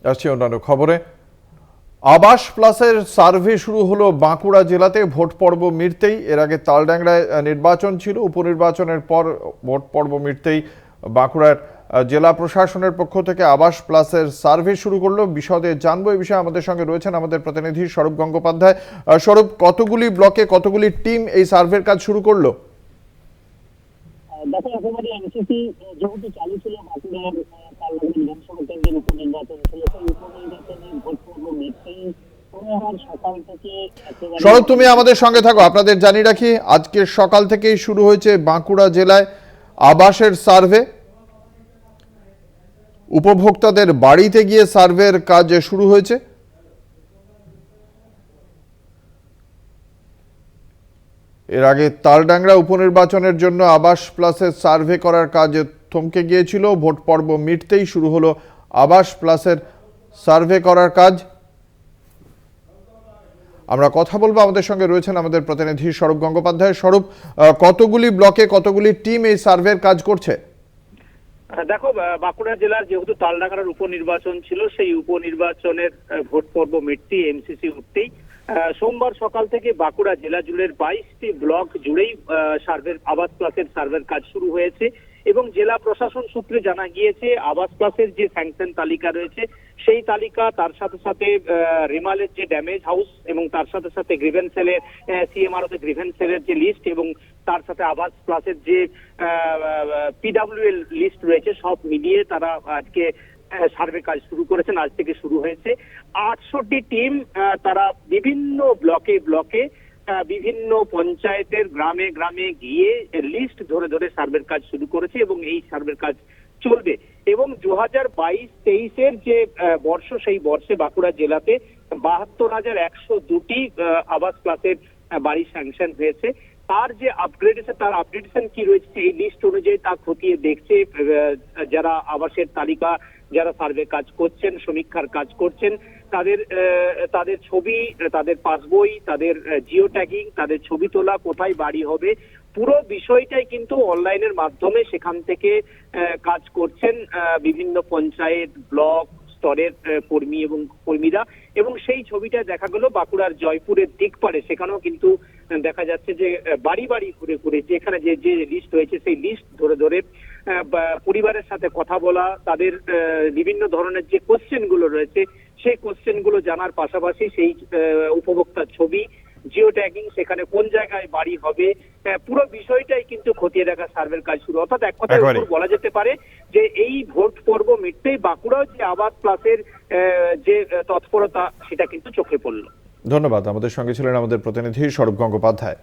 আসছি অন্যান্য খবরে। আবাস প্লাসের সার্ভে শুরু হলো বাঁকুড়া জেলাতে। ভোট পর্ব মিটতেই, এর আগে তালডাংরায় নির্বাচন ছিল, উপনির্বাচনের পর ভোট পর্ব মিটতেই বাঁকুড়ার জেলা প্রশাসনের পক্ষ থেকে আবাস প্লাসের সার্ভে শুরু করলো। বিশদে জানবো এই বিষয়ে আমাদের সঙ্গে রয়েছেন আমাদের প্রতিনিধি স্বরূপ গঙ্গোপাধ্যায়। স্বরূপ, কতগুলি ব্লকে কতগুলি টিম এই সার্ভের কাজ শুরু করলো? দেখো, একেবারে এনসিসি যেহেতু চালু ছিল বাঁকুড়ার পার্লামেন্ট বিধানসভা কেন্দ্রের উপনির্বাচন ছিল, সেই উপনির্বাচনের ভোট পর্ব মিটতেই সকাল থেকে স্বরূপ, তুমি আমাদের সঙ্গে থাকো। আপনাদের জানিয়ে রাখি, আজকে সকাল থেকেই শুরু হয়েছে বাঁকুড়া জেলায় আবাসের সার্ভে। উপভোক্তাদের বাড়িতে গিয়ে সার্ভের কাজ শুরু হয়েছে। এর আগে তালডাংরা উপনির্বাচনের জন্য আবাস প্লাসের সার্ভে করার কাজ থমকে গিয়েছিল। ভোট পর্ব মিটতেই শুরু হলো আবাস প্লাসের সার্ভে করার কাজ। আমরা কথা বলবো, আমাদের সঙ্গে রয়েছেন আমাদের প্রতিনিধি স্বরূপ গঙ্গোপাধ্যায়। স্বরূপ, কতগুলি ব্লকে কতগুলি টিম এই সার্ভের কাজ করছে? দেখো, বাঁকুড়া জেলার যেহেতু তালডাংরার উপনির্বাচন ছিল, সেই উপনির্বাচনের ভোট পর্ব মিটতেই, এমসিসি উঠতেই সোমবার সকাল থেকে বাঁকুড়া জেলা জুড়ে 22টি ব্লক জুড়েই আবাস প্লাসের সার্ভের কাজ শুরু হয়েছে। এবং জেলা প্রশাসন সূত্রে জানা গিয়েছে, আবাস প্লাসের যে স্যাংশন তালিকা রয়েছে সেই তালিকা, তার সাথে সাথে রিমালের যে ড্যামেজ হাউস, এবং তার সাথে সাথে গ্রিভেন্স সেলের সিএমআরও তে গ্রিভেন্স সেলের যে লিস্ট, এবং তার সাথে আবাস প্লাসের যে পিডব্লিউএল লিস্ট রয়েছে, সব মিলিয়ে তারা আজকে সার্ভে কাজ শুরু করেছেন। আজ থেকে শুরু হয়েছে 800টি টিম। তারা বিভিন্ন ব্লকে বিভিন্ন পঞ্চায়েতের গ্রামে গ্রামে গিয়ে লিস্ট ধরে ধরে সার্ভের কাজ শুরু করেছে, এবং এই সার্ভের কাজ চলবে। এবং 2022-23-এর যে বর্ষ, সেই বর্ষে বাঁকুড়া জেলাতে 72,102টি আবাস প্লাসের বাড়ি স্যাংশন হয়েছে। তার যে তার আপগ্রেডেশন কি রয়েছে এই লিস্ট অনুযায়ী তা খতিয়ে দেখছে যারা আবাসের তালিকা, যারা সার্ভে কাজ করছেন, সমীক্ষার কাজ করছেন, তাদের ছবি, তাদের পাসবই, তাদের জিও ট্যাগিং, তাদের ছবি তোলা, কোথায় বাড়ি হবে, পুরো বিষয়টাই কিন্তু অনলাইনের মাধ্যমে সেখান থেকে কাজ করছেন বিভিন্ন পঞ্চায়েত, ব্লক স্তরের কর্মী এবং কর্মীরা। এবং সেই ছবিটা দেখা গেল বাঁকুড়ার জয়পুরের দিকপাড়ে, সেখানেও কিন্তু দেখা যাচ্ছে যে বাড়ি বাড়ি ঘুরে ঘুরে যেখানে যে যে লিস্ট হয়েছে সেই লিস্ট ধরে ধরে পরিবারের সাথে কথা বলা, তাদের বিভিন্ন ধরনের যে কোশ্চেন গুলো রয়েছে সেই কোশ্চেন গুলো জানার পাশাপাশি সেই উপভোক্তার ছবি, জিও ট্যাগিং, সেখানে কোন জায়গায় বাড়ি হবে, পুরো বিষয়টাই কিন্তু খতিয়ে দেখা সার্ভের কাজ শুরু। অর্থাৎ এক কথায় বলা যেতে পারে যে এই ভোট পর্ব মিটতেই বাঁকুড়াও যে আবাস প্লাসের যে তৎপরতা, সেটা কিন্তু চোখে পড়লো। ধন্যবাদ। আমাদের সঙ্গে ছিলেন আমাদের প্রতিনিধি স্বরূপ গঙ্গোপাধ্যায়।